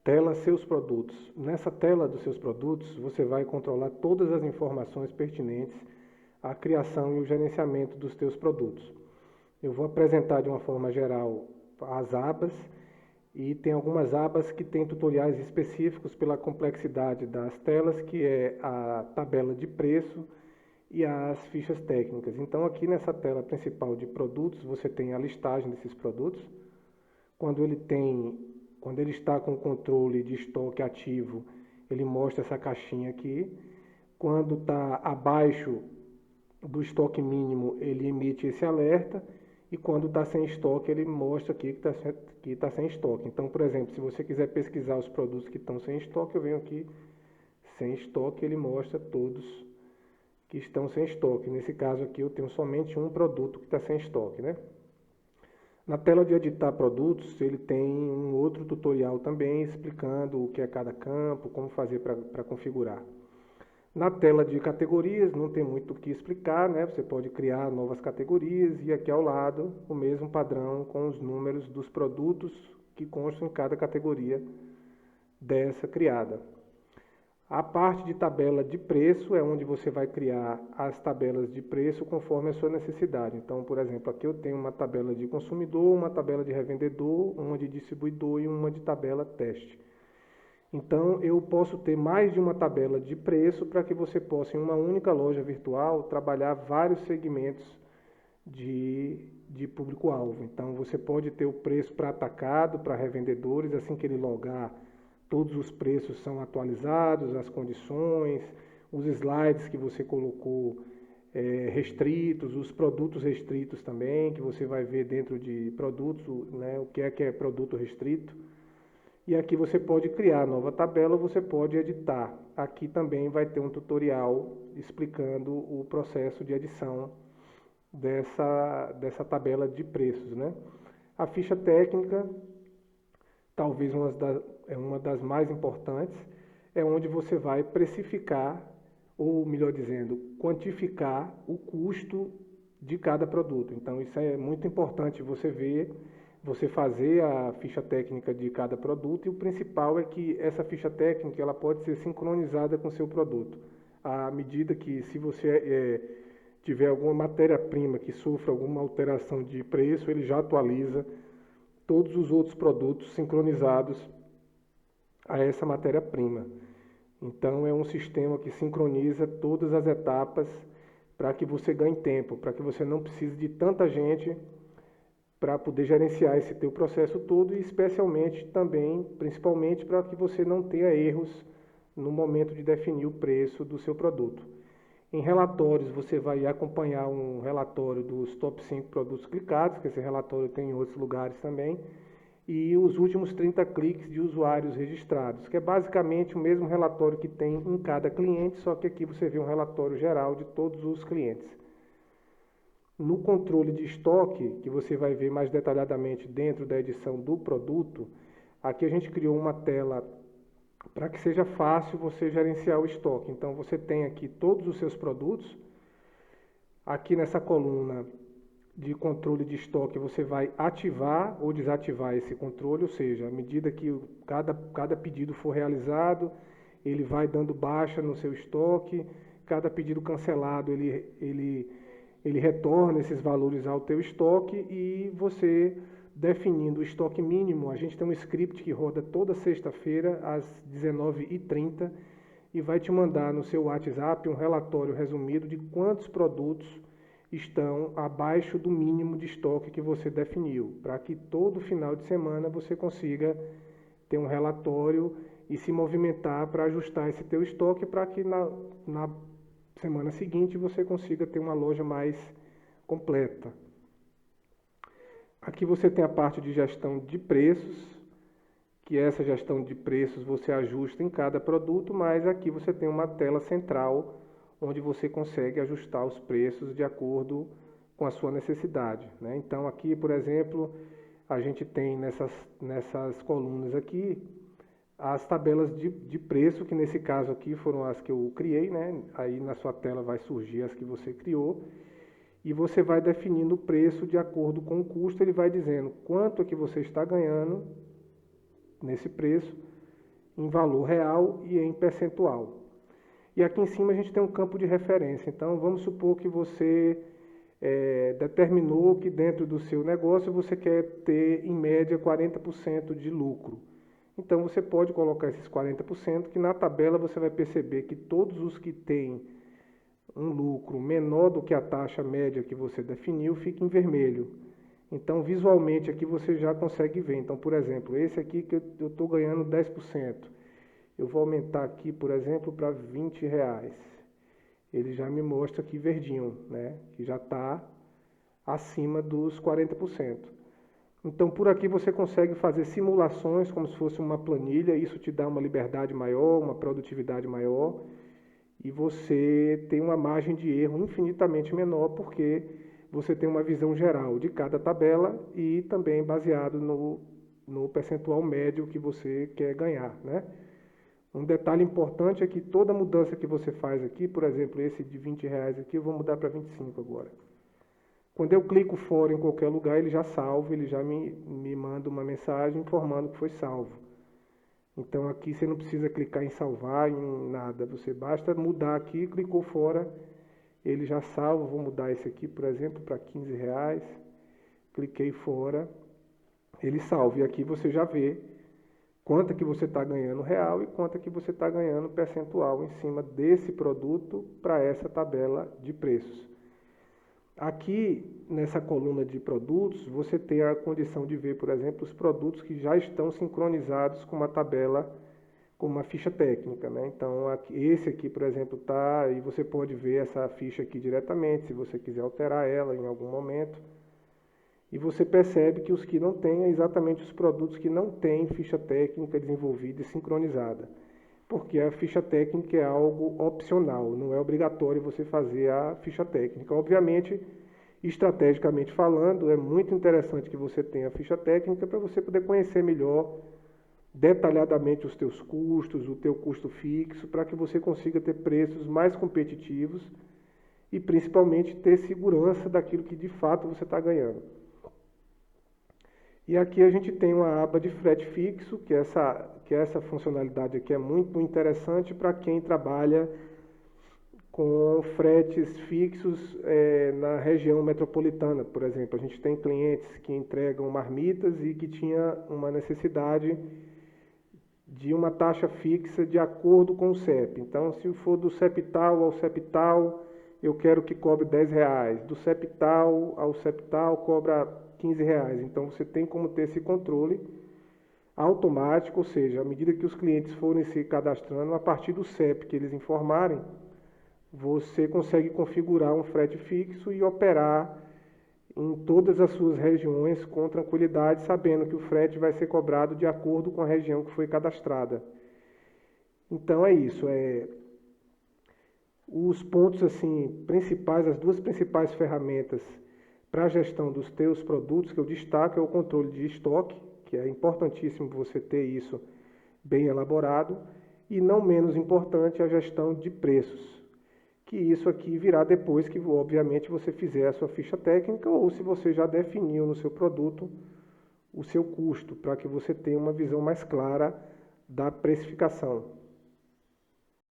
Tela Seus Produtos. Nessa tela dos seus produtos, você vai controlar todas as informações pertinentes à criação e o gerenciamento dos teus produtos. Eu vou apresentar de uma forma geral as abas e tem algumas abas que têm tutoriais específicos pela complexidade das telas, que é a tabela de preço e as fichas técnicas. Então aqui nessa tela principal de produtos, você tem a listagem desses produtos. Quando ele está com o controle de estoque ativo, ele mostra essa caixinha aqui. Quando está abaixo do estoque mínimo, ele emite esse alerta. E quando está sem estoque, ele mostra aqui que está sem estoque. Então, por exemplo, se você quiser pesquisar os produtos que estão sem estoque, eu venho aqui, sem estoque, ele mostra todos que estão sem estoque. Nesse caso aqui, eu tenho somente um produto que está sem estoque, né? Na tela de editar produtos, ele tem um outro tutorial também explicando o que é cada campo, como fazer para configurar. Na tela de categorias, não tem muito o que explicar, né? Você pode criar novas categorias e aqui ao lado o mesmo padrão com os números dos produtos que constam em cada categoria dessa criada. A parte de tabela de preço é onde você vai criar as tabelas de preço conforme a sua necessidade. Então, por exemplo, aqui eu tenho uma tabela de consumidor, uma tabela de revendedor, uma de distribuidor e uma de tabela teste. Então, eu posso ter mais de uma tabela de preço para que você possa, em uma única loja virtual, trabalhar vários segmentos de público-alvo. Então, você pode ter o preço para atacado, para revendedores, assim que ele logar, todos os preços são atualizados, as condições, os slides que você colocou restritos, os produtos restritos também, que você vai ver dentro de produtos, né, o que é produto restrito. E aqui você pode criar nova tabela, você pode editar. Aqui também vai ter um tutorial explicando o processo de edição dessa tabela de preços, né? A ficha técnica, talvez uma das mais importantes, é onde você vai precificar, ou melhor dizendo, quantificar o custo de cada produto. Então isso é muito importante você ver, você fazer a ficha técnica de cada produto, e o principal é que essa ficha técnica ela pode ser sincronizada com o seu produto. À medida que, se você tiver alguma matéria-prima que sofra alguma alteração de preço, ele já atualiza todos os outros produtos sincronizados a essa matéria-prima. Então é um sistema que sincroniza todas as etapas para que você ganhe tempo, para que você não precise de tanta gente para poder gerenciar esse teu processo todo, e especialmente também, principalmente, para que você não tenha erros no momento de definir o preço do seu produto. Em relatórios, você vai acompanhar um relatório dos top 5 produtos clicados, que esse relatório tem em outros lugares também, e os últimos 30 cliques de usuários registrados, que é basicamente o mesmo relatório que tem em cada cliente, só que aqui você vê um relatório geral de todos os clientes. No controle de estoque, que você vai ver mais detalhadamente dentro da edição do produto, aqui a gente criou uma tela para que seja fácil você gerenciar o estoque. Então você tem aqui todos os seus produtos. Aqui nessa coluna de controle de estoque você vai ativar ou desativar esse controle, ou seja, à medida que cada pedido for realizado, ele vai dando baixa no seu estoque. Cada pedido cancelado ele retorna esses valores ao teu estoque, e você definindo o estoque mínimo, a gente tem um script que roda toda sexta-feira às 19h30 e vai te mandar no seu WhatsApp um relatório resumido de quantos produtos estão abaixo do mínimo de estoque que você definiu, para que todo final de semana você consiga ter um relatório e se movimentar para ajustar esse teu estoque, para que na semana seguinte você consiga ter uma loja mais completa. Aqui você tem a parte de gestão de preços, que essa gestão de preços você ajusta em cada produto, mas aqui você tem uma tela central onde você consegue ajustar os preços de acordo com a sua necessidade, né? Então aqui, por exemplo, a gente tem nessas colunas aqui as tabelas de preço, que nesse caso aqui foram as que eu criei, né? Aí na sua tela vai surgir as que você criou, e você vai definindo o preço de acordo com o custo. Ele vai dizendo quanto é que você está ganhando nesse preço em valor real e em percentual. E aqui em cima a gente tem um campo de referência. Então, vamos supor que você determinou que dentro do seu negócio você quer ter, em média, 40% de lucro. Então, você pode colocar esses 40%, que na tabela você vai perceber que todos os que têm um lucro menor do que a taxa média que você definiu fica em vermelho. Então, visualmente aqui você já consegue ver. Então, por exemplo, esse aqui que eu estou ganhando 10%. Eu vou aumentar aqui, por exemplo, para R$20. Ele já me mostra aqui verdinho, né? Que já está acima dos 40%. Então, por aqui você consegue fazer simulações como se fosse uma planilha. Isso te dá uma liberdade maior, uma produtividade maior. E você tem uma margem de erro infinitamente menor, porque você tem uma visão geral de cada tabela e também baseado no percentual médio que você quer ganhar, né? Um detalhe importante é que toda mudança que você faz aqui, por exemplo, esse de R$20 aqui, eu vou mudar para 25 agora. Quando eu clico fora em qualquer lugar, ele já salva, ele já me manda uma mensagem informando que foi salvo. Então aqui você não precisa clicar em salvar, em nada. Você basta mudar aqui, clicou fora, ele já salva. Vou mudar esse aqui, por exemplo, para R$15. Cliquei fora, ele salva. E aqui você já vê quanto que você está ganhando real e quanto que você está ganhando percentual em cima desse produto para essa tabela de preços. Aqui, nessa coluna de produtos, você tem a condição de ver, por exemplo, os produtos que já estão sincronizados com uma tabela, com uma ficha técnica, né? Então, esse aqui, por exemplo, está, e você pode ver essa ficha aqui diretamente, se você quiser alterar ela em algum momento. E você percebe que os que não têm é exatamente os produtos que não têm ficha técnica desenvolvida e sincronizada. Porque a ficha técnica é algo opcional, não é obrigatório você fazer a ficha técnica. Obviamente, estrategicamente falando, é muito interessante que você tenha a ficha técnica para você poder conhecer melhor, detalhadamente os teus custos, o teu custo fixo, para que você consiga ter preços mais competitivos e principalmente ter segurança daquilo que de fato você está ganhando. E aqui a gente tem uma aba de frete fixo, que essa funcionalidade aqui é muito interessante para quem trabalha com fretes fixos na região metropolitana, por exemplo. A gente tem clientes que entregam marmitas e que tinha uma necessidade de uma taxa fixa de acordo com o CEP. Então, se for do CEP tal ao CEP tal, eu quero que cobre R$10. Do CEP tal ao CEP tal, cobra R$15. Então, você tem como ter esse controle automático, ou seja, à medida que os clientes forem se cadastrando, a partir do CEP que eles informarem, você consegue configurar um frete fixo e operar em todas as suas regiões com tranquilidade, sabendo que o frete vai ser cobrado de acordo com a região que foi cadastrada. Então é isso, os pontos assim principais, as duas principais ferramentas para a gestão dos teus produtos que eu destaco é o controle de estoque, que é importantíssimo você ter isso bem elaborado, e não menos importante a gestão de preços, que isso aqui virá depois que, obviamente, você fizer a sua ficha técnica ou se você já definiu no seu produto o seu custo, para que você tenha uma visão mais clara da precificação.